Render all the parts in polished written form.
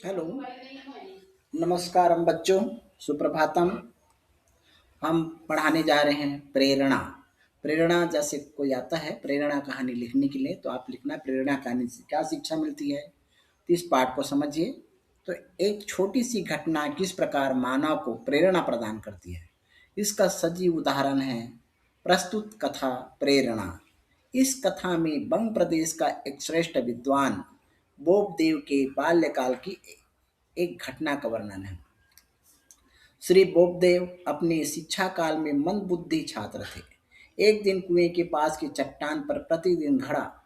Hello. नमस्कार हम बच्चों। सुप्रभातम। हम पढ़ाने जा रहे हैं प्रेरणा। प्रेरणा जैसे कोई आता है प्रेरणा कहानी लिखने के लिए, तो आप लिखना प्रेरणा कहानी से क्या शिक्षा मिलती है। तो इस पाठ को समझिए। तो एक छोटी सी घटना किस प्रकार मानव को प्रेरणा प्रदान करती है, इसका सजीव उदाहरण है प्रस्तुत कथा प्रेरणा। इस कथा में बंग प्रदेश का एक श्रेष्ठ विद्वान बोप देव के बाल्यकाल की एक घटना का वर्णन है। श्री बोपदेव अपने शिक्षा काल में मंदबुद्धि छात्र थे। एक दिन कुएं के पास की चट्टान पर प्रतिदिन घड़ा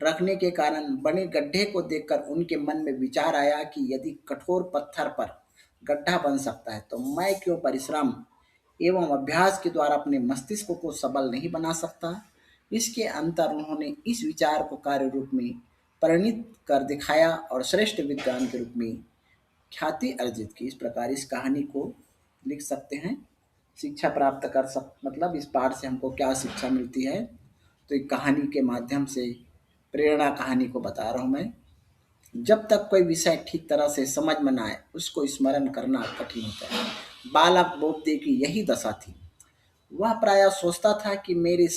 रखने के कारण बने गड्ढे को देखकर उनके मन में विचार आया कि यदि कठोर पत्थर पर गड्ढा बन सकता है तो मैं क्यों परिश्रम एवं अभ्यास के द्वारा अपने मस्तिष्क को सबल नहीं बना सकता। इसके अंतर उन्होंने इस विचार को कार्य रूप में परिणित कर दिखाया और श्रेष्ठ विद्वान के रूप में ख्याति अर्जित की। इस प्रकार इस कहानी को लिख सकते हैं। शिक्षा प्राप्त कर सक मतलब इस पाठ से हमको क्या शिक्षा मिलती है, तो एक कहानी के माध्यम से प्रेरणा कहानी को बता रहा हूँ मैं। जब तक कोई विषय ठीक तरह से समझ में ना आए उसको स्मरण करना कठिन होता है। बालक बोपदेव की यही दशा थी। वह प्रायः सोचता था कि मेरे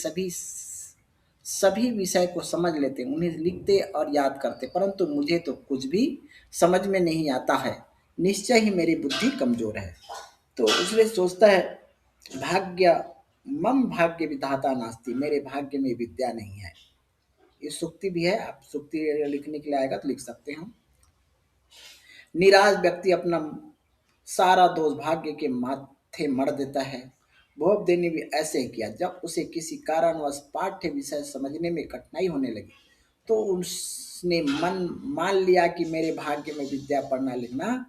सभी विषय को समझ लेते, उन्हें लिखते और याद करते, परंतु मुझे तो कुछ भी समझ में नहीं आता है। निश्चय ही मेरी बुद्धि कमजोर है। तो इसलिए सोचता है भाग्य मम भाग्य विधाता नास्ति, मेरे भाग्य में विद्या नहीं है। ये सुक्ति भी है, आप सुक्ति लिखने के लिए आएगा तो लिख सकते हैं। निराश व्यक्ति अपना सारा दोष भाग्य के माथे मढ़ देता है। भोपदेव ने भी ऐसे ही किया। जब उसे किसी कारणवश पाठ्य विषय समझने में कठिनाई होने लगी तो उसने मन मान लिया कि मेरे भाग्य में विद्या पढ़ना लिखना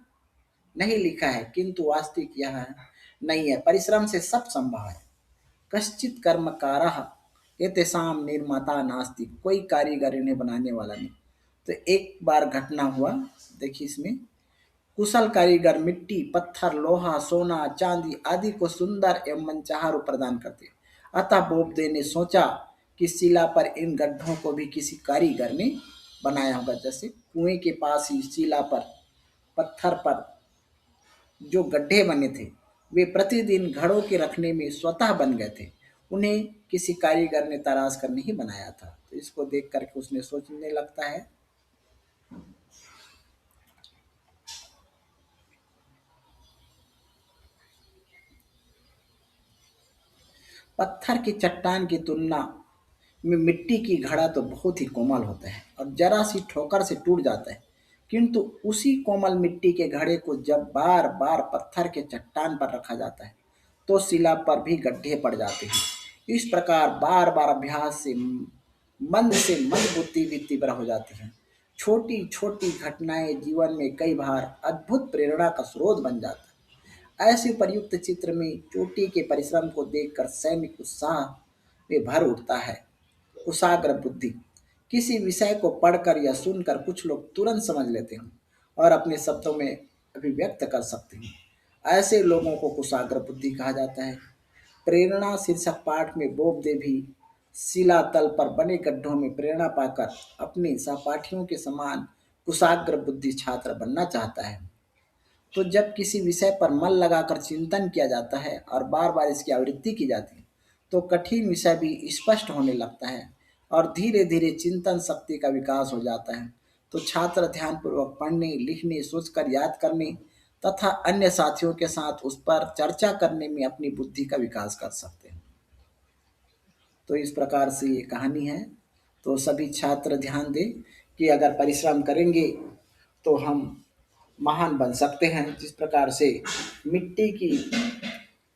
नहीं लिखा है, किंतु वास्तविक यह नहीं है। परिश्रम से सब संभव है। कश्चित कर्मकारः एतेषां निर्माता नास्ति, कोई कारीगर इन्हें बनाने वाला नहीं। तो एक बार घटना हुआ, देखिए इसमें कुशल कारीगर मिट्टी पत्थर लोहा सोना चांदी आदि को सुंदर एवं मनचाहा रूप प्रदान करते हैं। अतः बोपदेव ने सोचा कि शिला पर इन गड्ढों को भी किसी कारीगर ने बनाया होगा। जैसे कुएं के पास ही शिला पर पत्थर पर जो गड्ढे बने थे वे प्रतिदिन घड़ों के रखने में स्वतः बन गए थे। उन्हें किसी कारीगर ने तराश कर नहीं बनाया था। तो इसको देख करके उसने सोचने लगता है। पत्थर की चट्टान की तुलना में मिट्टी की घड़ा तो बहुत ही कोमल होता है और जरा सी ठोकर से टूट जाता है, किंतु उसी कोमल मिट्टी के घड़े को जब बार बार पत्थर के चट्टान पर रखा जाता है तो शिला पर भी गड्ढे पड़ जाते हैं। इस प्रकार बार बार अभ्यास से मंद बुद्धि भी तीव्र हो जाती है। छोटी छोटी घटनाएं जीवन में कई बार अद्भुत प्रेरणा का स्रोत बन जाता है। ऐसे उपर्युक्त चित्र में चोटी के परिश्रम को देखकर सैनिक उत्साह में भर उठता है। कुशाग्र बुद्धि किसी विषय को पढ़कर या सुनकर कुछ लोग तुरंत समझ लेते हैं और अपने शब्दों में अभिव्यक्त कर सकते हैं। ऐसे लोगों को कुशाग्र बुद्धि कहा जाता है। प्रेरणा शीर्षक पाठ में बोपदेव भी शिला तल पर बने गड्ढों में प्रेरणा पाकर अपने सहपाठियों के समान कुशाग्र बुद्धि छात्र बनना चाहता है। तो जब किसी विषय पर मन लगाकर चिंतन किया जाता है और बार बार इसकी आवृत्ति की जाती है तो कठिन विषय भी स्पष्ट होने लगता है और धीरे धीरे चिंतन शक्ति का विकास हो जाता है। तो छात्र ध्यानपूर्वक पढ़ने लिखने सोचकर याद करने तथा अन्य साथियों के साथ उस पर चर्चा करने में अपनी बुद्धि का विकास कर सकते हैं। तो इस प्रकार से ये कहानी है। तो सभी छात्र ध्यान दें कि अगर परिश्रम करेंगे तो हम महान बन सकते हैं। जिस प्रकार से मिट्टी की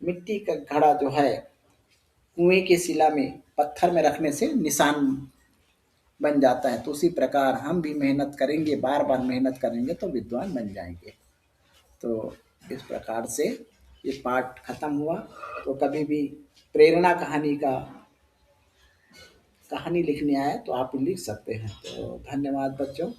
मिट्टी का घड़ा जो है कुएं की शिला में पत्थर में रखने से निशान बन जाता है, तो उसी प्रकार हम भी मेहनत करेंगे, बार बार मेहनत करेंगे तो विद्वान बन जाएंगे। तो इस प्रकार से ये पाठ खत्म हुआ। तो कभी भी प्रेरणा कहानी का कहानी लिखने आए तो आप लिख सकते हैं। तो धन्यवाद बच्चों।